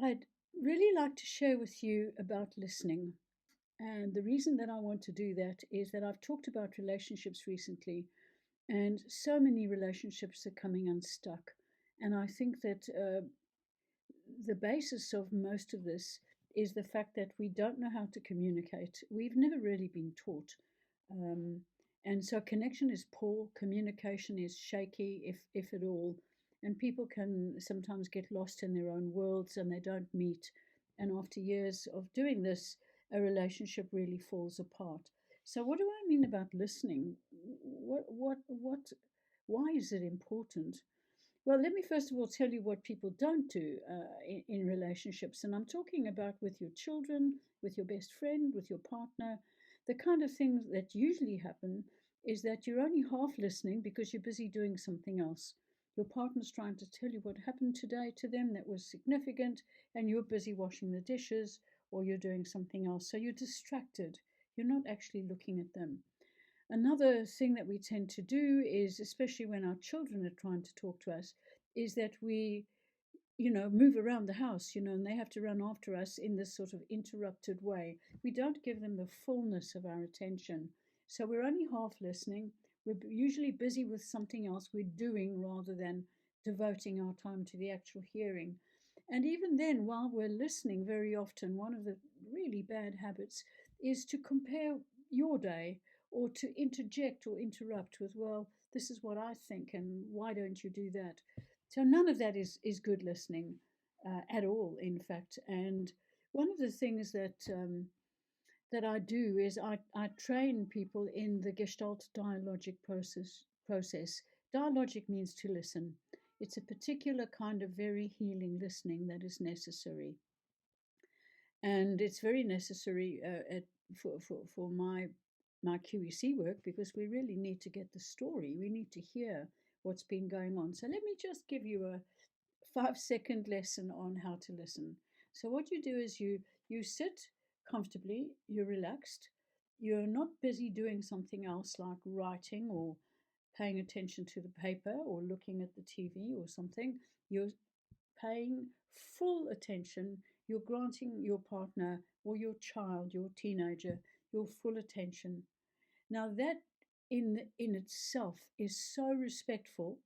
I'd really like to share with you about listening. And the reason that I want to do that is that I've talked about relationships recently, and so many relationships are coming unstuck. And I think that the basis of most of this is the fact that we don't know how to communicate. We've never really been taught. Um, and so connection is poor, communication is shaky, if at all. And people can sometimes get lost in their own worlds and they don't meet. And after years of doing this, a relationship really falls apart. So, what do I mean about listening? Why is it important? Well, let me first of all tell you what people don't do in relationships. And I'm talking about with your children, with your best friend, with your partner. The kind of things that usually happen is that you're only half listening because you're busy doing something else. Your partner's trying to tell you what happened today to them that was significant, and you're busy washing the dishes or you're doing something else. So you're distracted. You're not actually looking at them. Another thing that we tend to do is, especially when our children are trying to talk to us, is that we, move around the house, and they have to run after us in this sort of interrupted way. We don't give them the fullness of our attention. So we're only half listening. We're usually busy with something else we're doing rather than devoting our time to the actual hearing. And even then, while we're listening, very often, one of the really bad habits is to compare your day or to interject or interrupt with, well, this is what I think, and why don't you do that? So none of that is good listening at all, in fact. And one of the things that I do is I train people in the Gestalt dialogic process. Dialogic means to listen. It's a particular kind of very healing listening that is necessary. And it's very necessary for my QEC work because we really need to get the story. We need to hear what's been going on. So let me just give you a 5-second lesson on how to listen. So what you do is you sit comfortably, you're relaxed, you're not busy doing something else like writing or paying attention to the paper or looking at the TV or something. You're paying full attention. You're granting your partner or your child, your teenager, your full attention. Now that in itself is so respectful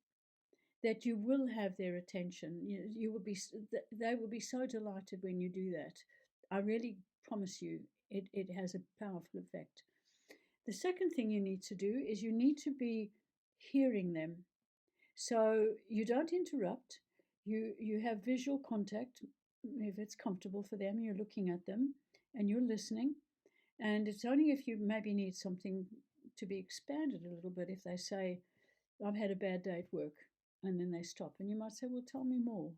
that you will have their attention. You will be they will be so delighted when you do that. I really promise you, it has a powerful effect. The second thing you need to do is you need to be hearing them. So you don't interrupt. You have visual contact. If it's comfortable for them, you're looking at them and you're listening. And it's only if you maybe need something to be expanded a little bit. If they say, I've had a bad day at work, and then they stop, and you might say, well, tell me more.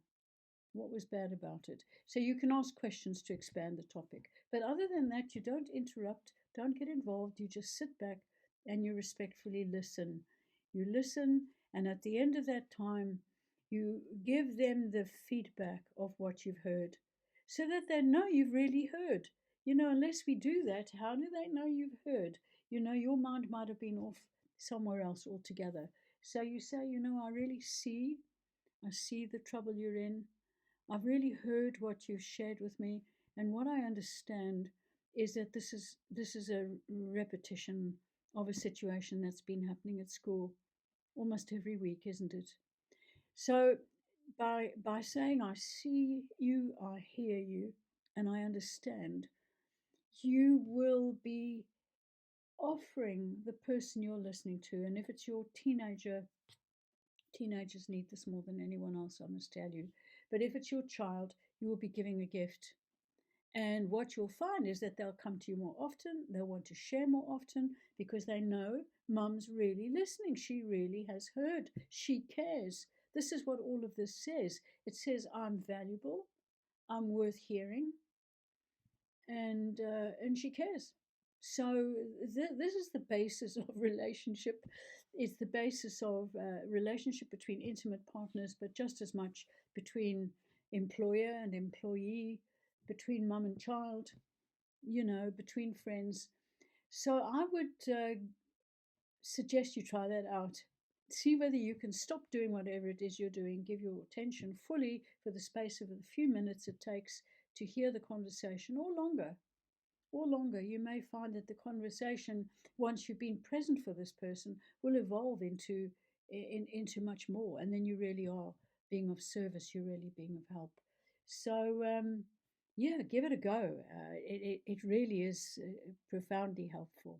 What was bad about it? So you can ask questions to expand the topic. But other than that, you don't interrupt, don't get involved. You just sit back and you respectfully listen. You listen, and at the end of that time, you give them the feedback of what you've heard so that they know you've really heard. Unless we do that, how do they know you've heard? Your mind might have been off somewhere else altogether. So you say, I see the trouble you're in. I've really heard what you've shared with me, and what I understand is that this is a repetition of a situation that's been happening at school almost every week, isn't it? So by saying I see you, I hear you, and I understand, you will be offering the person you're listening to, and if it's your teenager, teenagers need this more than anyone else, I must tell you. But if it's your child, you will be giving a gift. And what you'll find is that they'll come to you more often. They'll want to share more often because they know mum's really listening. She really has heard. She cares. This is what all of this says. It says, I'm valuable. I'm worth hearing. And she cares. So this is the basis of relationship. It's the basis of relationship between intimate partners, but just as much between employer and employee, between mum and child, between friends. So I would suggest you try that out. See whether you can stop doing whatever it is you're doing, give your attention fully for the space of the few minutes it takes to hear the conversation, or longer. Or longer. You may find that the conversation, once you've been present for this person, will evolve into much more, and then you really are being of service. You're really being of help. So yeah, give it a go. It really is profoundly helpful.